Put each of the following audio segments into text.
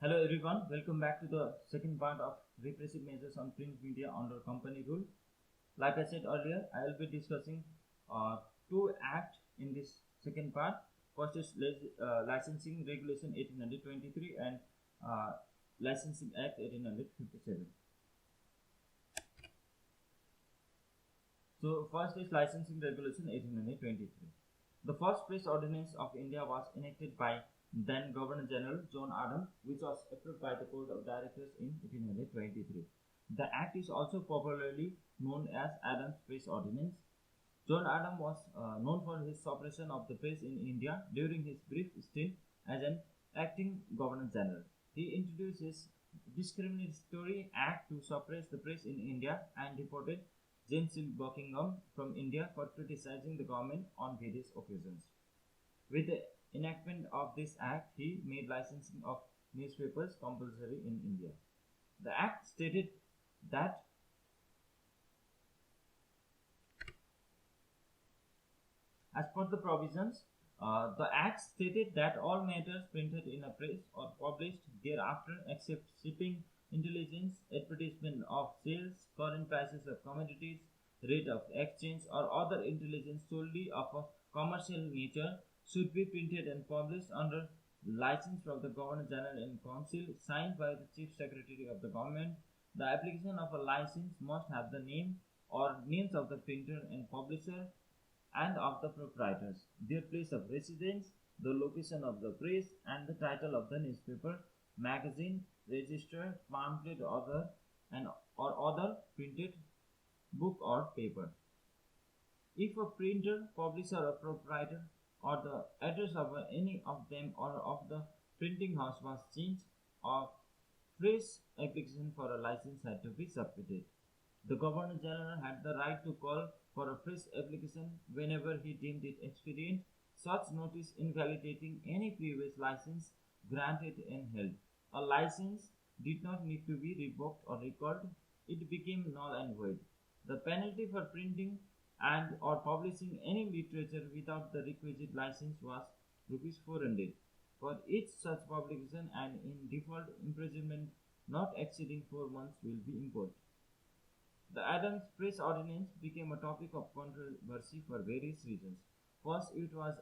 Hello everyone, welcome back to the second part of repressive measures on print media under company rule. Like I said earlier, I will be discussing two acts in this second part. First is Licensing Regulation 1823 and Licensing Act 1857. So first is Licensing Regulation 1823. The first press ordinance of India was enacted by then Governor General John Adams, which was approved by the Court of Directors in 1823. The act is also popularly known as Adams Press Ordinance. John Adams was known for his suppression of the press in India during his brief stint as an acting Governor General. He introduced his Discriminatory Act to suppress the press in India and deported James Buckingham from India for criticizing the government on various occasions. With the enactment of this act, he made licensing of newspapers compulsory in India. The act stated that as per the provisions, the act stated that all matters printed in a press or published thereafter except shipping intelligence, advertisement of sales, current prices of commodities, rate of exchange, or other intelligence solely of a commercial nature should be printed and published under license from the Governor General in Council, signed by the Chief Secretary of the Government. The application of a license must have the name or names of the printer and publisher and of the proprietors, their place of residence, the location of the press, and the title of the newspaper, magazine, register, pamphlet, or other printed book or paper. If a printer, publisher, or proprietor, or the address of any of them or of the printing house was changed, a fresh application for a license had to be submitted. The Governor General had the right to call for a fresh application whenever he deemed it expedient, such notice invalidating any previous license granted and held. A license did not need to be revoked or recalled, it became null and void. The penalty for printing and or publishing any literature without the requisite license was Rs 400 for each such publication, and in default imprisonment not exceeding 4 months will be imposed. The Adams Press Ordinance became a topic of controversy for various reasons. First, it was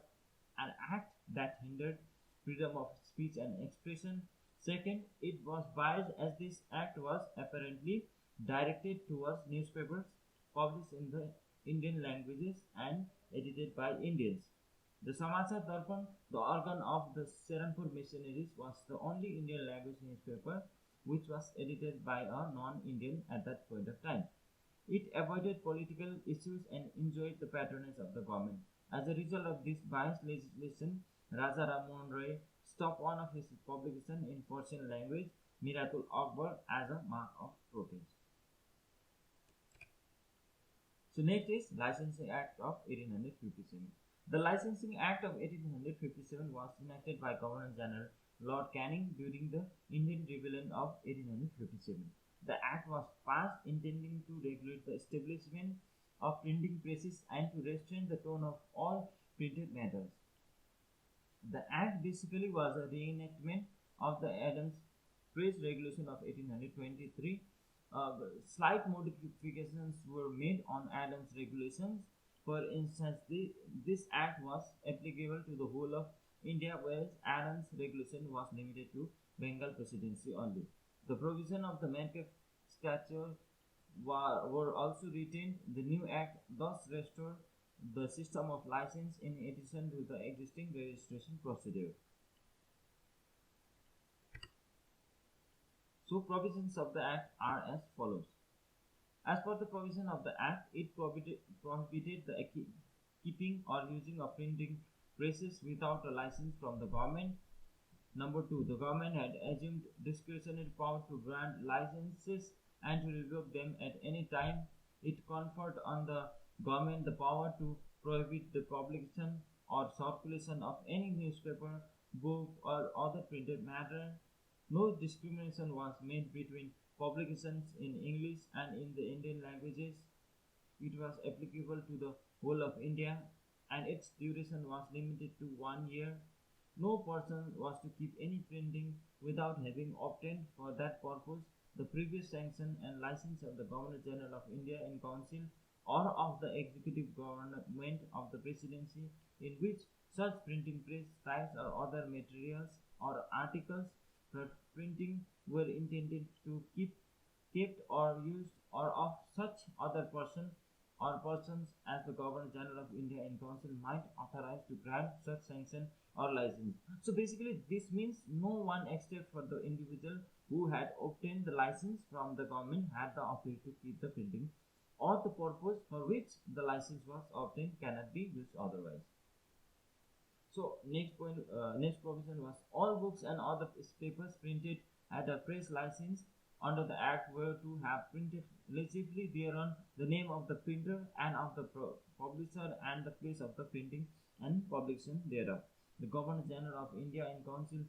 an act that hindered freedom of speech and expression. Second, it was biased as this act was apparently directed towards newspapers published in the Indian languages and edited by Indians. The Samachar Darpan, the organ of the Seranpur missionaries, was the only Indian language newspaper which was edited by a non-Indian at that point of time. It avoided political issues and enjoyed the patronage of the government. As a result of this biased legislation, Raja Ram Mohan Roy stopped one of his publications in Persian language, Miratul Akbar, as a mark of protest. So next is Licensing Act of 1857. The Licensing Act of 1857 was enacted by Governor General Lord Canning during the Indian Rebellion of 1857. The act was passed intending to regulate the establishment of printing presses and to restrain the tone of all printed matters. The act basically was a reenactment of the Adams Press Regulation of 1823. Slight modifications were made on Adams regulations. For instance, this act was applicable to the whole of India, whereas Adams regulation was limited to Bengal Presidency only. The provision of the Metcalfe Statute were also retained. The new act thus restored the system of license in addition to the existing registration procedure. So provisions of the act are as follows. As per the provision of the act, it prohibited the keeping or using of printing presses without a license from the government. Number 2, the government had assumed discretionary power to grant licenses and to revoke them at any time. It conferred on the government the power to prohibit the publication or circulation of any newspaper, book, or other printed matter. No discrimination was made between publications in English and in the Indian languages. It was applicable to the whole of India, and its duration was limited to 1 year. No person was to keep any printing without having obtained for that purpose the previous sanction and license of the Governor General of India in Council or of the executive government of the presidency, in which such printing press, types or other materials or articles for printing were intended to keep kept or used, or of such other person or persons as the Governor General of India in Council might authorize to grant such sanction or license. So basically this means no one except for the individual who had obtained the license from the government had the authority to keep the printing, or the purpose for which the license was obtained cannot be used otherwise. So next provision was all books and other papers printed at a press license under the Act were to have printed legibly thereon the name of the printer and of the publisher and the place of the printing and publication thereof. The Governor General of India in Council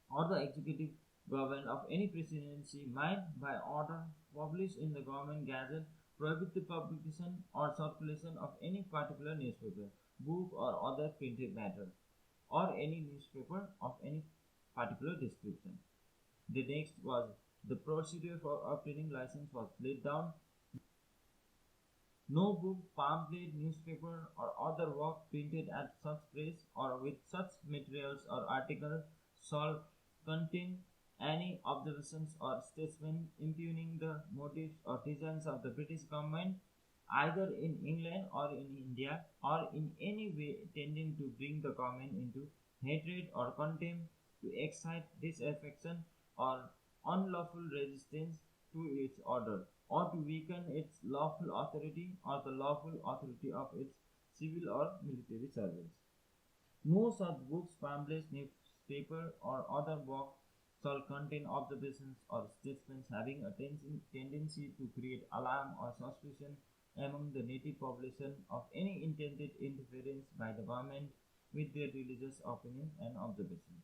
or the executive government of any presidency might, by order published in the government gazette, prohibit the publication or circulation of any particular newspaper, book or other printed matter, or any newspaper of any particular description. The next was the procedure for obtaining license was laid down. No book, pamphlet, newspaper, or other work printed at such press or with such materials or articles shall contain any observations or statements impugning the motives or designs of the British government, either in England or in India, or in any way tending to bring the government into hatred or contempt, to excite disaffection or unlawful resistance to its order, or to weaken its lawful authority or the lawful authority of its civil or military servants. No such books, pamphlets, newspaper, or other work shall contain observations or statements having a tendency to create alarm or suspicion among the native population of any intended interference by the government with their religious opinions and observations.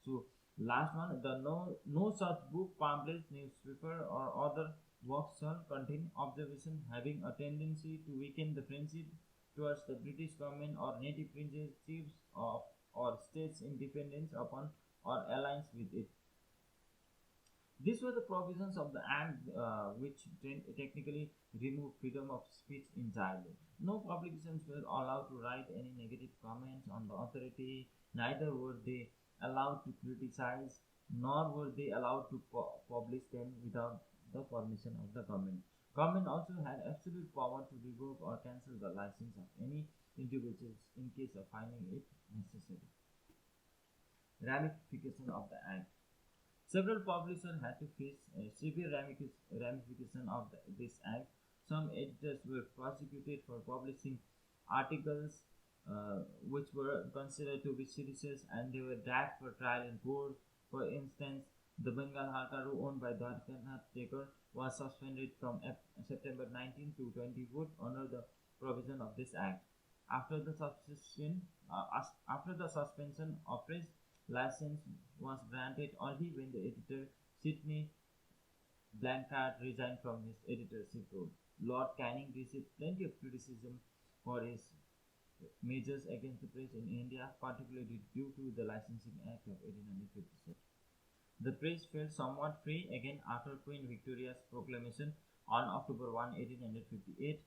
So last one, the no such book, pamphlets, newspaper, or other works shall contain observation having a tendency to weaken the friendship towards the British government or native princes, chiefs of or states independence upon or alliance with it. These were the provisions of the Act which technically removed freedom of speech entirely. No publications were allowed to write any negative comments on the authority, neither were they allowed to criticize, nor were they allowed to publish them without the permission of the government. Government also had absolute power to revoke or cancel the license of any individuals in case of finding it necessary. Ramification of the Act. Several publishers had to face severe ramification of this Act. Some editors were prosecuted for publishing articles which were considered to be seditious, and they were dragged for trial in court. For instance, the Bengal Harkaru owned by Dwarkanath Thakur was suspended from September 19 to 24 under the provision of this Act. After the suspension of press license was granted only when the editor Sidney Blanchard resigned from his editorship role. Lord Canning received plenty of criticism for his measures against the press in India, particularly due to the Licensing Act of 1857. The press felt somewhat free again after Queen Victoria's proclamation on October 1, 1858.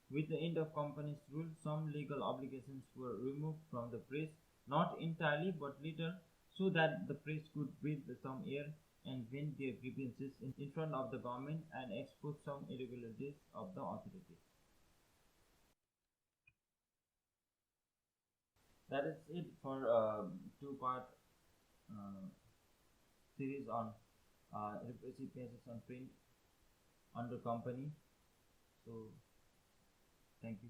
With the end of Company's rule, some legal obligations were removed from the press, not entirely but little, so that the press could breathe some air and vent their grievances in front of the government and expose some irregularities of the authority. That is it for two-part series on repressive cases on print under company. So thank you.